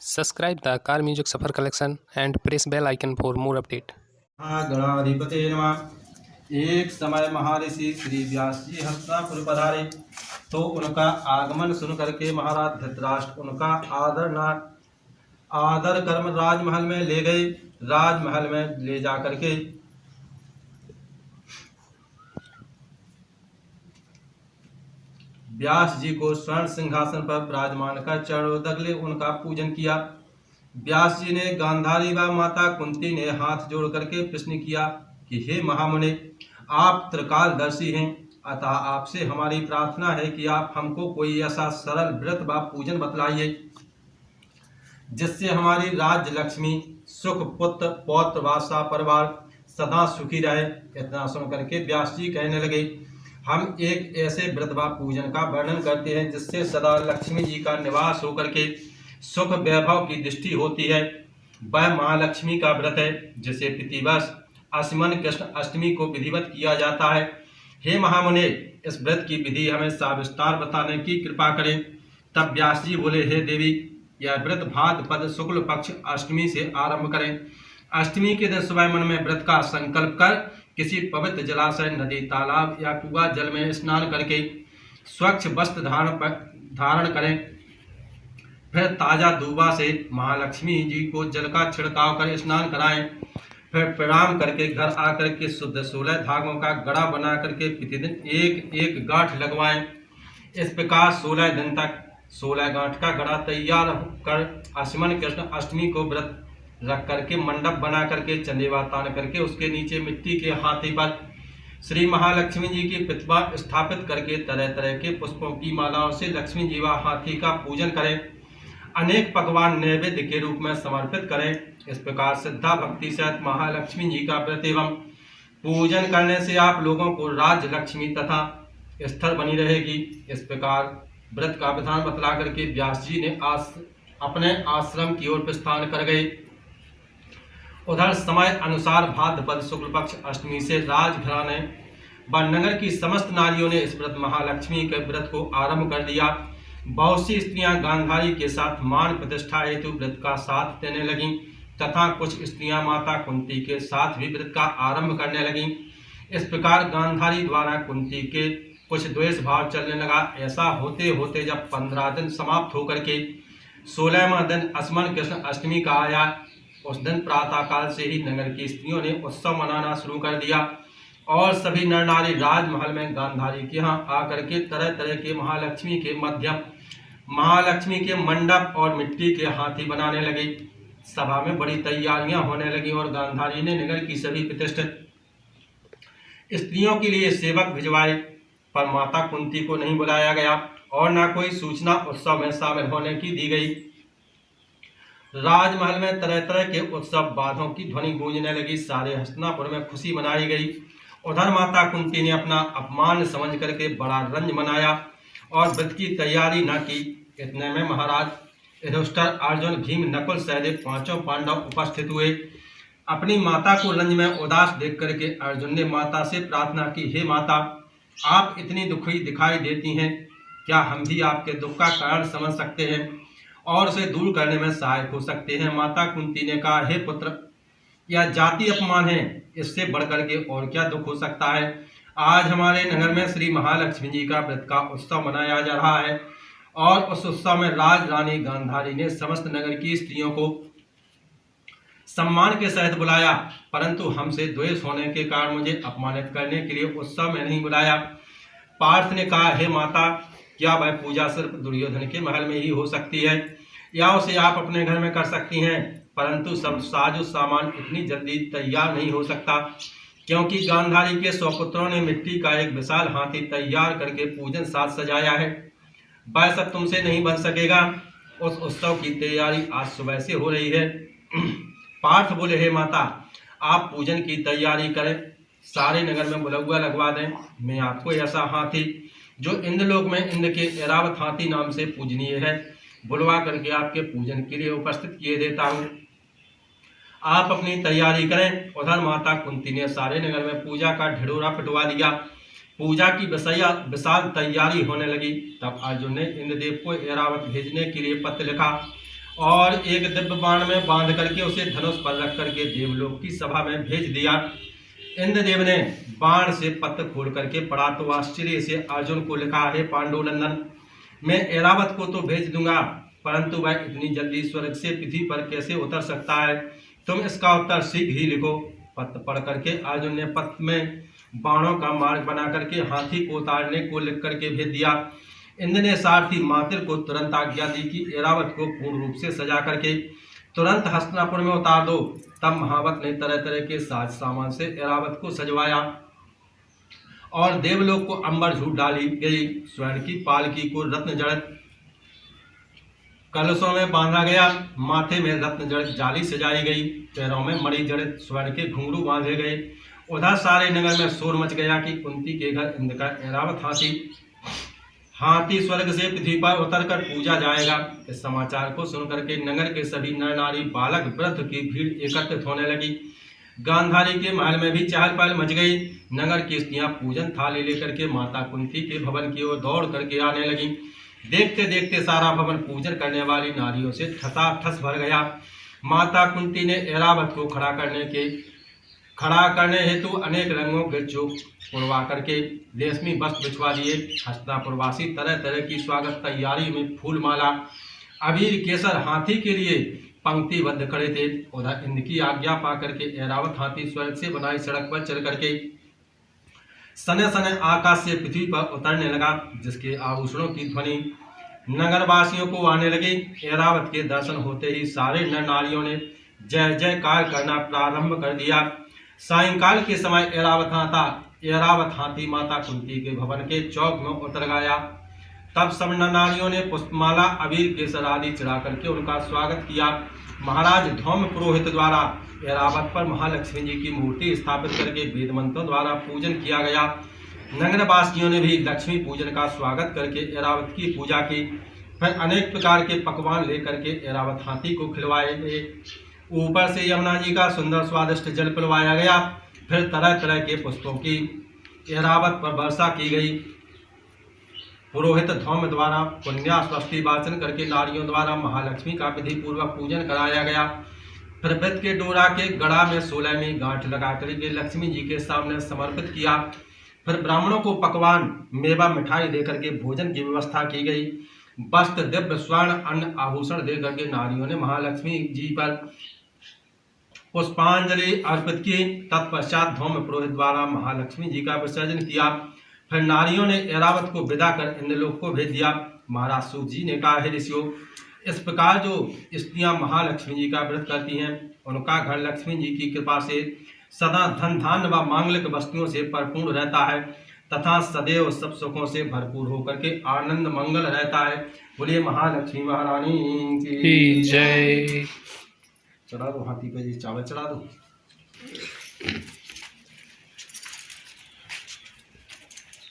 Subscribe the Car Music Suffer Collection and press bell icon for more update. गणाधिपते नमः। एक समय महर्षि श्री व्यास जी हस्तिनापुर पधारे तो उनका आगमन सुन करके महाराज धृतराष्ट्र उनका आदर कर्म राजमहल में ले गए। राजमहल में ले जा करके व्यास जी को स्वर्ण सिंहासन पर विराजमान कर चरणों दगले उनका पूजन किया। व्यास जी ने गांधारी व माता कुंती ने हाथ जोड़ करके प्रश्न किया कि हे महामुनि, आप त्रिकालदर्शी हैं, अतः आपसे हमारी प्रार्थना है कि आप हमको कोई ऐसा सरल व्रत व पूजन बतलाइए जिससे हमारी राज्य लक्ष्मी, सुख, पुत्र पौत्र व परिवार सदा सुखी रहे। इतना सुन करके व्यास जी कहने लगे, हम एक ऐसे व्रत व पूजन का वर्णन करते हैं जिससे सदा लक्ष्मी जी का निवास होकर के सुख वैभव की दृष्टि होती है। वह महालक्ष्मी का व्रत है जिसे प्रतिवर्ष आसमन कृष्ण अष्टमी को विधिवत किया जाता है। हे महामुने, इस व्रत की विधि हमें सविस्तार बताने की कृपा करें। तब व्यास जी बोले, हे देवी, यह व्रत भाद्रपद शुक्ल पक्ष अष्टमी से आरंभ करें। अष्टमी के दिन सुबह मन में व्रत का संकल्प कर किसी पवित्र जलाशय, नदी, तालाब या कुआं जल में स्नान करके स्वच्छ वस्त्र धारण करें। फिर ताजा दूबा से महालक्ष्मी जी को जल का छिड़काव कर स्नान कराएं। फिर प्रणाम करके घर आकर के शुद्ध 16 धागों का गड़ा बना करके प्रतिदिन एक एक गांठ लगवाएं। इस प्रकार 16 दिन तक 16 गांठ का गड़ा तैयार कर आसमन कृष्ण अष्टमी को व्रत रख करके मंडप बना करके चंदेवा तान करके उसके नीचे मिट्टी के हाथी पर श्री महालक्ष्मी जी की प्रतिमा स्थापित करके तरह तरह के पुष्पों की मालाओं से लक्ष्मी जी व हाथी का पूजन करें। अनेक पकवान नैवेद्य के रूप में समर्पित करें। इस प्रकार श्रद्धा भक्ति सहित महालक्ष्मी जी का व्रत एवं पूजन करने से आप लोगों को राज्य लक्ष्मी तथा स्थिर बनी रहेगी। इस प्रकार व्रत का विधान बतला करके व्यास जी ने अपने आश्रम की ओर प्रस्थान कर गए। उधर समय अनुसार भाद्रपद शुक्ल पक्ष अष्टमी से राजघराने व नगर की समस्त नारियों ने इस व्रत महालक्ष्मी के व्रत को आरंभ कर दिया। बहुत सी स्त्रियां गांधारी के साथ मान प्रतिष्ठा हेतु व्रत का साथ देने लगीं तथा कुछ स्त्रियां माता कुंती के साथ भी व्रत का आरंभ करने लगीं। इस प्रकार गांधारी द्वारा कुंती के कुछ द्वेष भाव चलने लगा। ऐसा होते होते जब 15 दिन समाप्त होकर के 16वां दिन आसमन कृष्ण अष्टमी का आया, उस दिन प्रातः काल से ही नगर की स्त्रियों ने उत्सव मनाना शुरू कर दिया और सभी नर नारी राजमहल में गांधारी के यहाँ आकर के तरह तरह के महालक्ष्मी के मध्यम, महालक्ष्मी के मंडप और मिट्टी के हाथी बनाने लगे। सभा में बड़ी तैयारियां होने लगी और गांधारी ने नगर की सभी प्रतिष्ठित स्त्रियों के लिए सेवक भिजवाए, पर माता कुंती को नहीं बुलाया गया और न कोई सूचना उत्सव में शामिल होने की दी गई। राजमहल में तरह तरह के उत्सव बाधों की ध्वनि गूंजने लगी। सारे हस्तिनापुर में खुशी मनाई गई। उधर माता कुंती ने अपना अपमान समझ करके बड़ा रंज मनाया और व्रत की तैयारी न की। इतने में महाराज युधिष्ठिर, अर्जुन, भीम, नकुल सहदेव पांचों पांडव उपस्थित हुए। अपनी माता को रंज में उदास देख करके अर्जुन ने माता से प्रार्थना की, हे माता, आप इतनी दुखी दिखाई देती हैं, क्या हम भी आपके दुख का कारण समझ सकते हैं और उसे दूर करने में सहायक हो सकते हैं। माता कुंती ने कहा, हे पुत्र, यह जाति अपमान है, इससे बढ़कर के और क्या दुख हो सकता है। आज हमारे नगर में श्री महालक्ष्मी जी का व्रत का उत्सव मनाया जा रहा है और उस उत्सव में राज रानी गांधारी ने समस्त नगर की स्त्रियों को सम्मान के सहित बुलाया, परंतु हमसे द्वेष होने के कारण मुझे अपमानित करने के लिए उत्सव में नहीं बुलाया। पार्थ ने कहा, हे माता, क्या वह पूजा सिर्फ दुर्योधन के महल में ही हो सकती है या उसे आप अपने घर में कर सकती हैं, परंतु सब साजो सामान इतनी जल्दी तैयार नहीं हो सकता, क्योंकि गांधारी के स्वपुत्रों ने मिट्टी का एक विशाल हाथी तैयार करके पूजन साज सजाया है। वह सब तुमसे नहीं बन सकेगा। उस उत्सव की तैयारी आज सुबह से हो रही है। पार्थ बोले, हे माता, आप पूजन की तैयारी करें, सारे नगर में बुलौआ लगवा दें। मैं आपको ऐसा हाथी जो इंद्रलोक में इंद्र के ऐरावत हाथी नाम से पूजनीय है, बुलवा करके आपके पूजन के लिए उपस्थित किए देता हूँ। आप अपनी तैयारी करें। उधर माता कुंती ने सारे नगर में पूजा का ढिढोरा पिटवा दिया। पूजा की विशाल तैयारी होने लगी। तब अर्जुन ने इंद्रदेव को ऐरावत भेजने के लिए पत्र लिखा और एक दिव्य बाण में बांध करके उसे धनुष पर रख करके देवलोक की सभा में भेज दिया। इंद्रदेव ने बाण से पत्र खोल करके पढ़ा तो आश्चर्य से अर्जुन को लिखा, है पांडुनंदन, मैं ऐरावत को तो भेज दूंगा, परंतु वह इतनी जल्दी स्वर्ग से पृथ्वी पर कैसे उतर सकता है? तुम इसका उत्तर शीघ्र ही लिखो। पत्र पढ़ करके अर्जुन ने पत्र में बाणों का मार्ग बना करके हाथी को उतारने को लिख करके भेज दिया। इंद्र ने सारथी मातिर को तुरंत आज्ञा दी कि ऐरावत को पूर्ण रूप से सजा करके तुरंत हस्तिनापुर में उतार दो। तब महावत ने तरह तरह के साज सामान से ऐरावत को सजवाया और देवलोक को अंबर झूठ डाली गई। स्वर्ण की पालकी को रत्न जड़ित कलशों में बांधा गया, माथे में रत्न जड़ित जाली सजाई गई, पैरों में मणि जड़ित स्वर्ण के घुंघरू बांधे गए। उधर सारे नगर में शोर मच गया कि कुंती के घर इंद्र का ऐरावत हाथी स्वर्ग से पृथ्वी पर उतर कर पूजा जाएगा। इस समाचार को सुनकर के नगर के सभी नर नारी बालक वृद्ध की भीड़ एकत्रित होने लगी। गांधारी के महल में भी चहल पहल मच गई। नगर की स्त्रियां पूजन थाली लेकर के माता कुंती के भवन की ओर दौड़ करके आने लगी। देखते देखते सारा भवन पूजन करने वाली नारियों से ठसाठस भर गया। माता कुंती ने ऐरावत को खड़ा करने हेतु अनेक रंगों के चोक उड़वा करके रेशमी वस्त्र बिछवा दिए। हस्तिनापुरवासी तरह तरह की स्वागत तैयारी में फूल माला अबीर केसर हाथी के लिए पंक्तिबद्ध खड़े थे। उधर इंद्र की आज्ञा पा करके ऐरावत हाथी स्वर्ग से बनाई सड़क पर चल करके सने सने आकाश से पृथ्वी पर उतरने लगा, जिसके आभूषणों की ध्वनि नगरवासियों को आने लगी। ऐरावत के दर्शन होते ही सारे नर नारियों ने जय जयकार करना प्रारंभ कर दिया। सायंकाल के समय ऐरावत हाथी माता कुंती के भवन के चौक में उतर गया। तब सब नर नारियों ने पुष्पमाला अबीर केसर आदि चढ़ा करके उनका स्वागत किया। महाराज धौम पुरोहित द्वारा ऐरावत पर महालक्ष्मी जी की मूर्ति स्थापित करके वेद मंत्रों द्वारा पूजन किया गया। नगरवासियों ने भी लक्ष्मी पूजन का स्वागत करके ऐरावत की पूजा की। फिर अनेक प्रकार के पकवान लेकर के ऐरावत हाथी को खिलवाए गए। ऊपर से यमुना जी का सुंदर स्वादिष्ट जल पिलवाया गया। फिर तरह तरह के पुष्पों की ऐरावत पर वर्षा की गई। पुरोहित धौम द्वारा पुण्या स्वस्ति वाचन करके नारियों द्वारा महालक्ष्मी का विधि पूर्वक पूजन कराया गया। फिर वृत्त के डोरा के गड़ा में 16वीं गांठ लगा करके लक्ष्मी जी के सामने समर्पित किया। फिर ब्राह्मणों को पकवान मेवा मिठाई देकर के भोजन की व्यवस्था की गई। वस्त्र दिव्य स्वर्ण अन्न आभूषण देकर के नारियों ने महालक्ष्मी जी पर पुष्पांजलि अर्पित की। तत्पश्चात धौम पुरोहित द्वारा महालक्ष्मी जी का विसर्जन किया। फिर नारियों ने ऐरावत को विदा कर इंद्रलोक को भेज दिया। महाराज सूत जी ने कहा, हे ऋषियों, इस प्रकार जो स्त्रियां महालक्ष्मी जी का व्रत करती हैं, उनका घर लक्ष्मी जी की कृपा से सदा धन धान्य व मांगलिक वस्तुओं से परिपूर्ण रहता है तथा सदैव सब सुखों से भरपूर होकर के आनंद मंगल रहता है। बोलिए महालक्ष्मी महारानी की जय। चढ़ा दो हाथी पे जी, चावल चढ़ा दो।